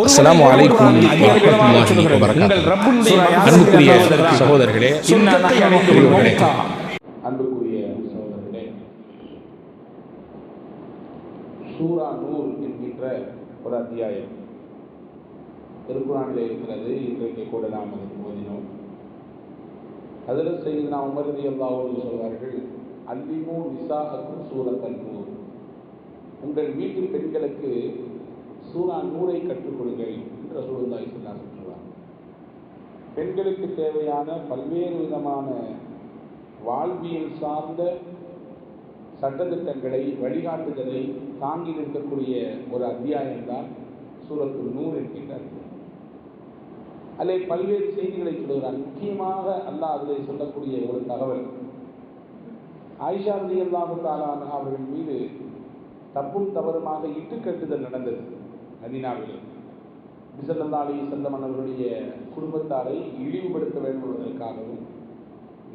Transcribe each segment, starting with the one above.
அஸ்ஸலாமு அலைக்கும் வரஹ்மத்துல்லாஹி வபரகாத்துஹு. அன்புக்குரிய சகோதரர்களே, அன்புக்குரிய சகோதரர்களே, சூரா நூர் என்கின்ற ஒரு அத்தியாயம் திருக்குர்ஆனிலே இருக்கிறது. இன்றைக்கு கூட நாம் அதை ஓதினோம். அதில் செய்தினா உமர் ரலியல்லாஹு அன்ஹு சொல்வார்கள், அல்லிமு நிசாஅக்கும் சூரத்தன் நூர், உங்கள் வீட்டு பெண்களுக்கு சூரா நூரை கற்றுக் கொடுங்கள் என்று ரசூலுல்லாஹி ஸல்லல்லாஹு அலைஹி வஸல்லம் சொல்வார். பெண்களுக்கு தேவையான பல்வேறு விதமான வாழ்வியல் சார்ந்த சட்டத்திட்டங்களை, வழிகாட்டுதலை தாங்கி நிற்கக்கூடிய ஒரு அத்தியாயம்தான் சூரத்து நூர் என்கின்றார். அதில் பல்வேறு செய்திகளை சொல்கிறார். முக்கியமாக அல்லாஹ் அதில் சொல்லக்கூடிய ஒரு தகவல், ஆயிஷா ரலியல்லாஹு தஆலா அன்ஹா அவர்கள் மீது தப்பும் தவறுமாக இட்டுக்கட்டுதல் நடந்தது. மதீனாவிலே நபி ஸல்லல்லாஹு அலைஹி வஸல்லம் அவர்களுடைய குடும்பத்தாரை இழிவுபடுத்த வேண்டும் என்பதற்காகவும்,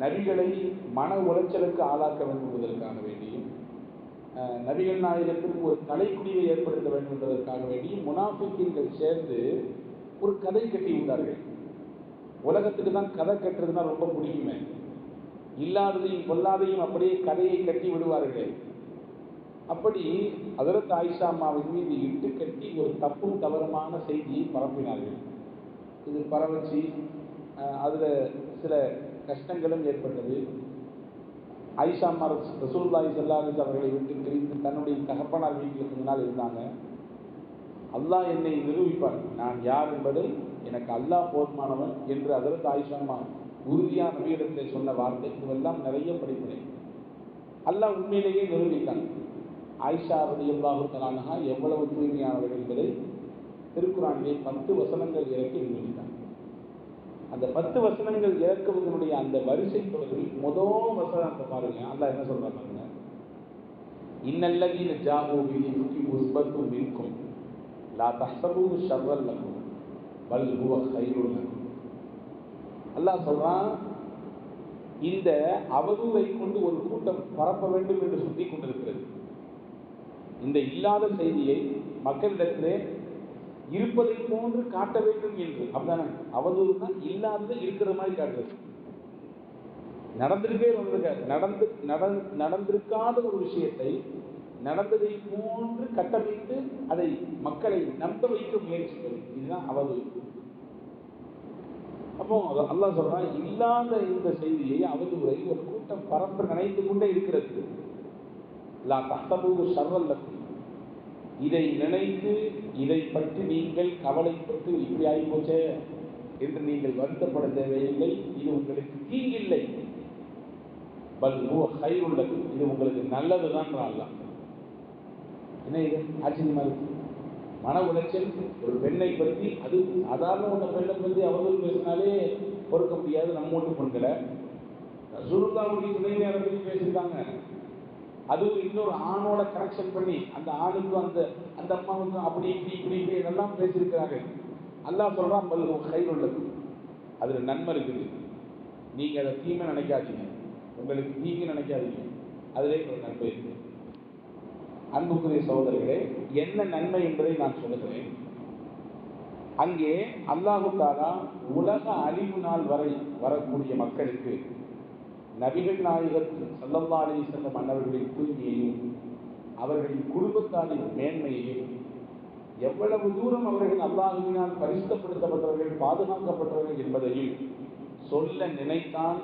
நபிகளை மன உளைச்சலுக்கு ஆளாக்க வேண்டும் என்பதற்காக வேண்டியும், நபிகள் நாயகத்திற்கு ஒரு தலைக்குடிவை ஏற்படுத்த வேண்டும் என்பதற்காக வேண்டியும் முனாஃபிக்கீன்கள் சேர்ந்து ஒரு கதை கட்டி விட்டார்கள். உலகத்துக்கு தான் கதை கட்டுறதுன்னா ரொம்ப பிடிக்குமே. இல்லாததையும் கொல்லாதையும் அப்படியே கதையை கட்டி விடுவார்களே. அப்படி ஹஜ்ரத் ஆயிஷா அம்மாவின் மீது இட்டு கட்டி ஒரு தப்பும் தவறுமான செய்தியை பரப்பினார்கள். இது பரவச்சு அதில் சில கஷ்டங்களும் ஏற்பட்டது. ஆயிஷா அம்மா ரசூலுல்லாஹி ஸல்லல்லாஹு அலைஹி வஸல்லம் அவர்களை விட்டு பிரிந்து தன்னுடைய தகப்பனார் வீட்டுக்கு முன்னால் இருந்தாங்க. அல்லாஹ் என்னை நிரூபிப்பார், நான் யார் என்பதை எனக்கு அல்லாஹ் போதுமானவன் என்று ஹஜ்ரத் ஆயிஷா அம்மா உறுதியான நபியிடத்தில் சொன்ன வார்த்தை. இதுவெல்லாம் நிறைய படிப்பினை. அல்லாஹ் உண்மையிலேயே நிரூபித்தான். ஆயிஷா ரலியல்லாஹு தஆலா அன்ஹா எவ்வளவு தூய்மையானவர்கள் என்பதை திருக்குர்ஆனிலே 10 வசனங்கள் இறக்கி நிரூபித்தார். அந்த 10 வசனங்கள் இறக்குவதனுடைய அந்த வரிசை தொடரில் முதல் வசனத்தை பாருங்க. அல்லாஹ் என்ன சொல்றாங்க பாருங்க, இன்னல்லதீன ஜாஊ பில்-இஃப்கி உஸ்பத்தும் மின்கும் லா தஹ்ஸபூஹு ஷர்ரன் லக்கும் பல் ஹுவ கைருன் லக்கும். அல்லாஹ் சொல்றான், இந்த அவதூறை கொண்டு ஒரு கூட்டம் பரப்ப வேண்டும் என்று சுத்தி கொண்டிருக்கிறது. இந்த இல்லாத செய்தியை மக்களிடத்திலே இருப்பதை போன்று காட்ட வேண்டும் என்று. அப்படின்னா அவதூறு தான் இல்லாதது இருக்கிற மாதிரி காட்டுறது. நடந்திருக்காத ஒரு விஷயத்தை நடந்ததை போன்று கட்டமைத்து அதை மக்களை நம்ப வைக்க முயற்சிப்பது, இதுதான் அவதூறு. அப்போ அல்லாஹ் சொல்றான், இல்லாத இந்த செய்தியை, அவதூறை ஒரு கூட்டம் பரப்ப நினைத்து கொண்டே இருக்கிறது. லா தஹ்ஸபூஹு ஷர்ரன் லக்கும், இதை நினைத்து இதை பற்றி நீங்கள் கவலைப்பட்டு இப்படி ஆகிப்போச்சே என்று நீங்கள் வருத்தப்பட தேவையில்லை. இது உங்களுக்கு தீங்கில்லை. பல் ஹுவ கைருன் லக்கும், இது உங்களுக்கு நல்லதுதான். அல்லாஹ் என்ன இது ஆச்சரியமா இருக்கு. மன உளைச்சல் ஒரு பெண்ணை பற்றி, அது சாதாரண ஒரு பெண்ணை பற்றி அவதூறு பேசினாலே பொறுக்க முடியாது. நம்ம ஒன்று பெண்களை ரசூலுல்லாஹ்வுடைய துணைவியாரை பற்றி பேசியிருக்காங்க. அதுவும் இன்னொரு ஆணோட கனெக்ஷன் பண்ணி அந்த ஆணுக்கும் அந்த அம்மாவுக்கும் அப்படி இப்படி இப்படி இப்படி எல்லாம் பேசியிருக்கிறாங்க. அல்லாஹ் சொல்றான், பல் ஹுவ கைருன் லக்கும், அதுல நன்மை இருக்குது. நீங்க அதை தீமை நினைக்காதீங்க, உங்களுக்கு தீங்கு நினைக்காதீங்க, அதிலே ஒரு நன்மை இருக்கு. அன்புக்குரிய சகோதரர்களே, என்ன நன்மை என்பதை நான் சொல்லுகிறேன். அங்கே அல்லாஹு தஆலா உலக அழிவு நாள் வரை வரக்கூடிய மக்களுக்கு நபிகள் நாயகர் ஸல்லல்லாஹு அலைஹி வஸல்லம் அன்னவர்களின் தூய்மையையும் அவர்களின் குடும்பத்தாரின் மேன்மையையும், எவ்வளவு தூரம் அவர்கள் அல்லாஹ்வினால் பரிசுத்தப்படுத்தப்பட்டவர்கள், பாதுகாக்கப்பட்டவர்கள் என்பதையும் சொல்ல நினைத்தான்.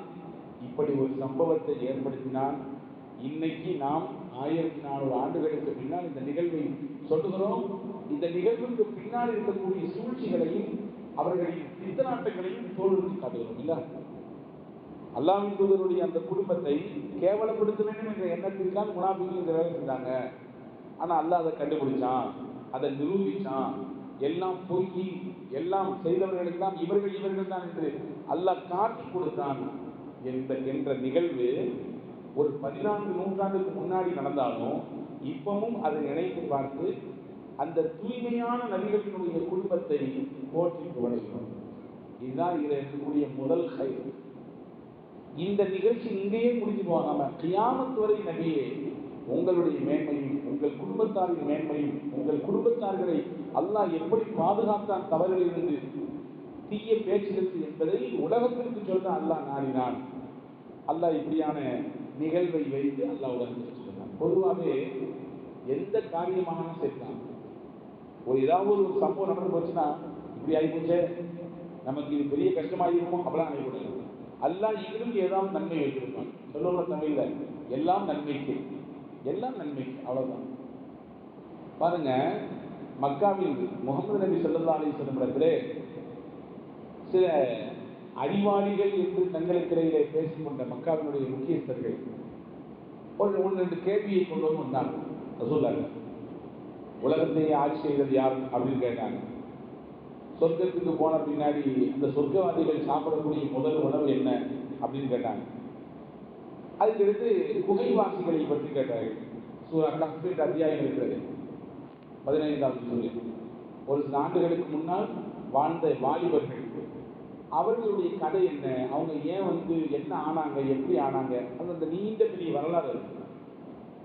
இப்படி ஒரு சம்பவத்தை ஏற்படுத்தினான். இன்னைக்கு நாம் 1400 ஆண்டுகளுக்கு பின்னால் இந்த நிகழ்வை சொல்லுகிறோம். இந்த நிகழ்வுக்கு பின்னால் இருக்கக்கூடிய சூழ்ச்சிகளையும் அவர்களின் சித்தநாட்டங்களையும் தோல்வி காட்டுகிறோம். இல்ல, அல்லாஹ்வின் தூதருடைய அந்த குடும்பத்தை கேவலப்படுத்த வேண்டும் என்ற எண்ணத்திற்காக முனாஃபிகீன்கள் வேலை செஞ்சாங்க. ஆனா அல்லாஹ் அதை கண்டுபிடிச்சான், அதை நிரூபிச்சான். எல்லாம் பொய், எல்லாம் செய்தவர்களுக்கெல்லாம் இவர்கள் தான் என்று அல்லாஹ் காட்டி கொடுத்தான் என்ற நிகழ்வு ஒரு 14 நூற்றாண்டுக்கு முன்னாடி நடந்தாலும் இப்பவும் அதை நினைத்து பார்த்து அந்த தூய்மையான நபிகளினுடைய குடும்பத்தை போற்றி புகழுகிறோம். இதுதான் இதில் இருக்கக்கூடிய முதல் கைது. இந்த நிகழ்ச்சி இங்கேயே முடிஞ்சு போகாம கியாமத் வரை நபியே உங்களுடைய மேன்மையும் உங்கள் குடும்பத்தாரின் மேன்மையும் உங்கள் குடும்பத்தார்களை அல்லாஹ் எப்படி பாதுகாத்தான் தவறுகளிலிருந்து தீய பேச்சிலிருந்து என்பதை உலகத்திற்கு சொல்ல அல்லாஹ் நாடினான். அல்லாஹ் இப்படியான நிகழ்வை வைத்து அல்லாஹ் உலகத்திற்கு சொன்னான். பொதுவாகவே எந்த காரியமான சேர்த்தான் ஏதாவது ஒரு சம்பவம் நடந்து போச்சுன்னா இப்படி ஆகி போச்சே, நமக்கு இது பெரிய கஷ்டமாயிருக்கும் அப்படிலாம் நினைக்கூடாது. அல்லாஹ் இதிலும் ஏதாவது நன்மை வைத்திருப்பான். சொல்லுற தமிழ்ல எல்லாம் நன்மைக்கு, எல்லாம் நன்மைக்கு, அவ்வளவுதான். பாருங்க, மக்காவில் முகமது நபி ஸல்லல்லாஹு அலைஹி வஸல்லம் இடத்திலே சில அறிவாளிகள் என்று தங்களுக்கிடையிலே பேசிக்கொண்ட மக்காவினுடைய முக்கியஸ்தர்கள் ஒன்று ரெண்டு கேள்வியை கொண்டு வந்தாங்க. ரசூலுல்லாஹ் உலகத்தையே ஆட்சி செய்தது யார் அப்படின்னு கேட்டாங்க. சொர்க்கத்துக்கு போன பின்னாடி அந்த சொர்க்கவாதிகள் சாப்பிடக்கூடிய முதல் உணவு என்ன அப்படின்னு கேட்டாங்க. அதுக்கடுத்து குகைவாசிகளை பற்றி கேட்டார்கள். சூரா கஹ்ஃப் அத்தியாயம் இருக்கிறது, 15வது சூரியன். ஒரு சில ஆண்டுகளுக்கு முன்னால் வாழ்ந்த வாலிபர்கள், அவர்களுடைய கதை என்ன, அவங்க ஏன் என்ன ஆனாங்க, எப்படி ஆனாங்க, அது அந்த நீண்ட பெரிய வரலாறு.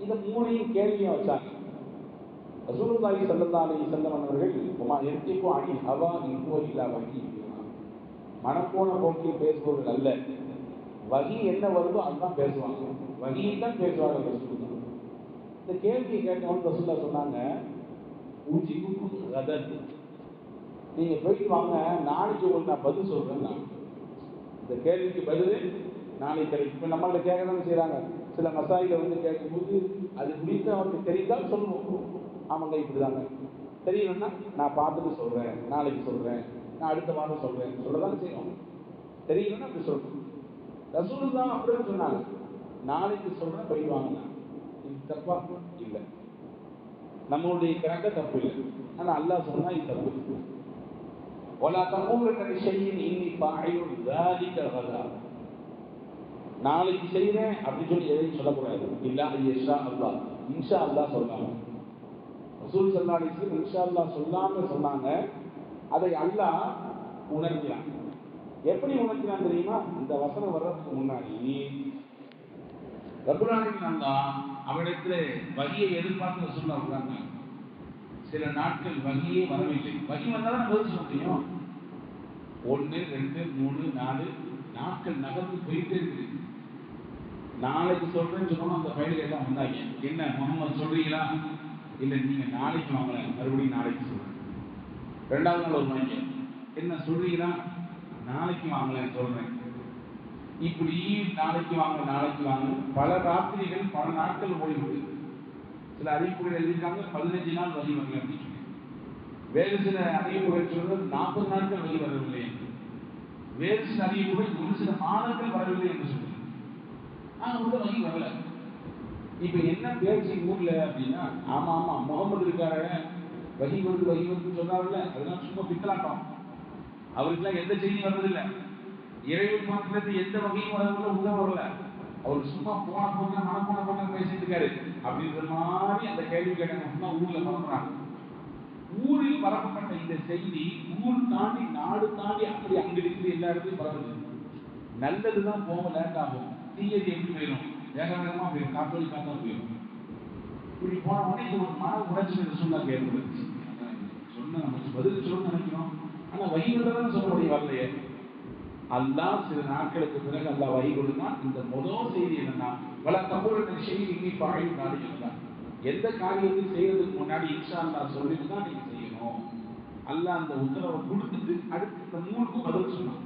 இந்த மூணையும் கேள்வியாக வச்சாங்க. ரசூலுல்லாஹி ஸல்லல்லாஹு அலைஹி வஸல்லம் அவர்கள் ஹவா இன் ஹுவ இல்லா வஹீ, மனப்போன போக்கில் பேசுபவர்கள் அல்ல, வஹீ என்ன வருதோ அதுதான் பேசுவாங்க, வஹீயில் தான் பேசுவாங்க ரசூலுல்லாஹ். இந்த கேள்வியை கேட்டவங்க ரசூலுல்லாஹ் சொன்னாங்க, உஜிபுக்கும் கதன், நீங்க போயிட்டு வாங்க, நாளைக்கு உங்களுக்கு நான் பதில் சொல்றேன். இந்த கேள்விக்கு பதில் நாளைக்கு கிடைக்கும். இப்போ நம்மள்ட்ட கேட்க தானே செய்யறாங்க. சில மசாயில கேட்கும்போது அது குறித்து அவருக்கு தெரிந்தால் சொல்லுவோம், ஆமாங்க இப்படிதாங்க, தெரியலன்னா நான் பார்த்துட்டு சொல்றேன், நாளைக்கு சொல்றேன், நான் அடுத்த வாரம் சொல்றேன், சொல்லதான் செய்வோம். தெரியலன்னா அப்படி சொல்றோம். ரசூலுல்லாஹ் அப்படின்னு சொன்னாங்க, நாளைக்கு சொல்றேன் போய் வாங்கினா. இது தப்பா இல்லை, நம்மளுடைய கணக்க தப்பு இல்லை. ஆனா அல்லாஹ் சொன்னா இது தப்பு. ولا تقولن لشيء اني فاعل ذلك غدا, நாளைக்கு செய்றேன் அப்படி சொல்லி எதையும் சொல்லக்கூடாது. இல்லா இன்ஷா அல்லாஹ், இன்ஷா அல்லாஹ் சொன்னாங்க. ரசூல் ஸல்லல்லாஹு அலைஹி வஸல்லம் இன்ஷா அல்லாஹ் சொல்லாம சொன்னாங்க. அதை அல்லாஹ் உணர்த்தினான். எப்படி உணர்த்தினான் தெரியுமா? இந்த வசனம் வர்றதுக்கு முன்னாடி ரப்பல் ஆலமீன் அல்லாஹ் அவரிடத்துல வஹியை எதிர்பார்த்து ரசூலுல்லாஹ் உட்கார்ந்தாங்க. சில நாட்கள் வஹியே வரவில்லை. வஹி வந்தாலும் பதில் சொல்ல முடியும். 1, 2, 3, 4 நாட்கள் நகர்ந்து போயிட்டே இருக்கு. நாளைக்கு சொல்றேன்னு சொன்னோம். அந்த ஃபைலுக்கு எல்லாம் வந்தாங்க. என்ன முகமது சொல்றீங்களா? இல்லை, நீங்க நாளைக்கு வாங்கல, மறுபடியும் நாளைக்கு சொல்றேன். 2வது நாள் வருவாங்க, என்ன சொல்றீங்களா? நாளைக்கு வாங்கல சொல்றேன். இப்படி நாளைக்கு வாங்க நாளைக்கு வாங்க பல ராத்திரிகள் பல நாட்கள் ஓடிவிடுது. சில அறிவிப்புகள் எழுதியிருக்காங்க 15 நாள் வழி வரல அப்படின்னு சொல்லி. வேறு சில அறிவிப்புகள் சொல்றது 40 நாட்கள் வழி வரவில்லை. வேறு சில அறிவிப்புகள் ஒரு சில மாதங்கள் வரவில்லை என்று சொல்லுங்க. வழி வரல. இப்ப என்ன பேச்சு ஊர்ல அப்படின்னா, ஆமா ஆமா முகமது இருக்காரு, வழி வந்து சொன்னார்ல, அதெல்லாம் சும்மா பித்தலாட்டம். அவருக்குலாம் எந்த செய்தி வர்றதில்லை. இறைவன் மாத்திரத்தை எந்த வகையும் வரவில்லை, உதவ வரல. அவர் சும்மா போன மனப்போன பேசிட்டு இருக்காரு அப்படின்ற மாதிரி அந்த கேள்வி கேட்டாங்க. ஊர்ல பரப்புறாங்க. ஊரில் பரப்பப்பட்ட இந்த செய்தி ஊர் தாண்டி நாடு தாண்டி அப்படி அங்க இருக்குது எல்லா இடத்துலையும் பரவுது. நல்லதுதான் போக லேட் ஆகும், தீயது எப்படி போயிடும், வேக வேகமா போயிடும், காத்தோலி காத்தா போயிடும். இப்படி போன உடனே இது ஒரு மன உடைச்சல் சூழ்நிலை ஏற்படுச்சு. சொன்ன நம்ம பதில் சொல்லணும்னு நினைக்கிறோம், ஆனா வழிவதான் சொல்ல முடியும் வரலையே. அல்லாஹ் சில நாட்களுக்கு பிறகு அல்லாஹ் வழி கொடுத்தான். இந்த முதல் செய்தி என்னன்னா, பல தப்புற செய்தி இன்னி பாயும் காரியங்கள் தான். எந்த காரியத்தையும் செய்யறதுக்கு முன்னாடி இன்ஷா அல்லாஹ் சொல்லிட்டு தான் நீங்க செய்யணும். அல்லாஹ் அந்த உத்தரவை கொடுத்துட்டு அடுத்து இந்த 3க்கும் பதில் சொன்னான்.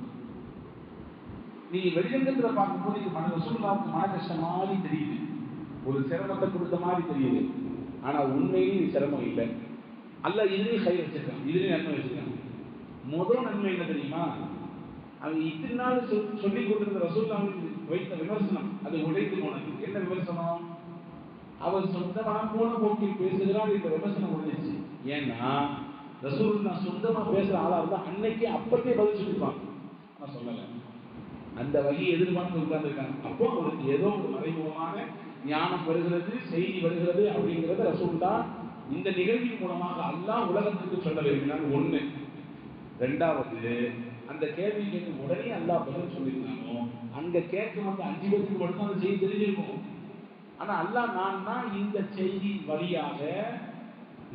நீ வெளியங்கத்துல பார்க்கும்போது இது ரசூலுல்லாஹ்வுக்கு மன கஷ்டம் மாதிரி தெரியுது, ஒரு சிரமத்தை கொடுத்த மாதிரி தெரியுது. ஆனா உண்மையிலேயே இது சிரமம் இல்லை. அல்லாஹ் இதுலேயும் கை வச்சிருக்கான், இதுலேயும் நன்மை வச்சிருக்கான். முதல் நன்மை என்ன தெரியுமா? அவங்க இத்தனை நாள் சொல்லி கொண்டிருந்த ரசூலுல்லாஹ்வுக்கு வைத்த விமர்சனம் அது உடைத்து போனது. என்ன விமர்சனம்? அவர் சொந்தமா போன போக்கில் பேசுகிறார். இந்த விமர்சனம் உடைஞ்சிச்சு. ஏன்னா ரசூலுல்லாஹ் சொந்தமா பேசுற ஆளா இருந்தா அன்னைக்கு அப்பத்தே பதில் சொல்லிருப்பாங்க. நான் சொல்லல, அந்த வகையை எதிர்பார்த்து உட்கார்ந்துருக்காங்க. அப்போ அவருக்கு ஏதோ ஒரு மறைமுகமான ஞானம் வருகிறது, செய்தி வருகிறது அப்படிங்கிறத ரசூலுல்லாஹ் இந்த நிகழ்வின் மூலமாக அல்லாஹ் உலகத்துக்கு சொல்ல விரும்பினார். 1. 2வது, அந்த கேள்வி கேட்கும் உடனே அல்லாஹ் பதில் சொல்லியிருந்தாலும் அங்க கேட்க வந்து 5 பேருக்கு மட்டும் அந்த செய்தி தெரிஞ்சிருக்கும். ஆனா அல்லாஹ் நான் இந்த செய்தி வழியாக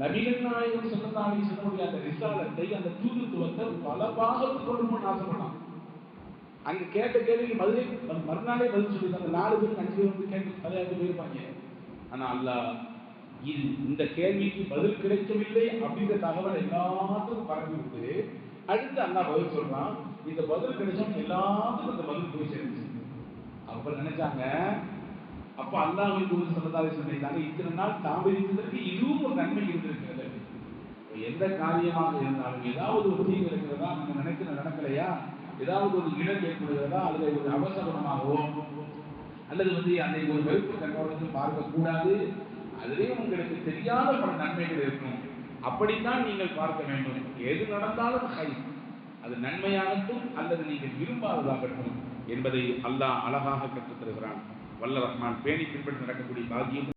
நபிகள் நாயகம் ஸல்லல்லாஹு அலைஹி வஸல்லம் அந்த ரிசாலத்தை, அந்த தூதுத்துவத்தை பல பாகத்துக்கு கொண்டு போய் ஆசைப்பட்டான். அங்க கேட்ட கேள்விக்கு பதிலே மறுநாளே பதில் சொல்லியிருந்தாங்க. 4 பேர் 5 பேர் வந்து கேட்டு தலையாட்டு போயிருப்பாங்க. ஆனா அல்லாஹ் இந்த கேள்விக்கு பதில் கிடைக்கவில்லை அப்படிங்கிற தகவல் எல்லாத்துக்கும் பரப்பி விட்டு அடுத்து அல்லாஹ் பதில் சொல்றான். இந்த பதில் கிடைச்சவங்க எல்லாத்துக்கும் அந்த பதில் போய் சேர்ந்துச்சு. அப்ப நினைச்சாங்க, அப்ப அல்லாஹ்வின் தூதர் ஸல்லல்லாஹு அலைஹி வஸல்லம் சொன்னாங்க, இத்தனை நாள் தாமதித்ததற்கு இதுவும் ஒரு நன்மை இருந்திருக்கிறது. எந்த காரியமாக இருந்தாலும் ஏதாவது ஒரு தீங்கு இருக்கிறதா, நம்ம நினைக்கிற நடக்கலையா, ஏதாவது ஒரு இடர் ஏற்படுகிறதா, அல்லது ஒரு அவசரமாகவோ அல்லது அதை ஒரு வெறுப்பு கண்ணோட்டத்தில் பார்க்கக்கூடாது. அதிலேயும் உங்களுக்கு தெரியாத பல நன்மைகள் இருக்கும். அப்படித்தான் நீங்கள் பார்க்க வேண்டும். எது நடந்தாலும் அது நன்மையாகட்டும் அல்லது நீங்கள் விரும்பாததாகட்டும் என்பதை அல்லாஹ் அழகாக கற்றுத் தருகிறான். வல்ல ரஹ்மான் பேணி பின்பற்றி நடக்கக்கூடிய பாக்கியம்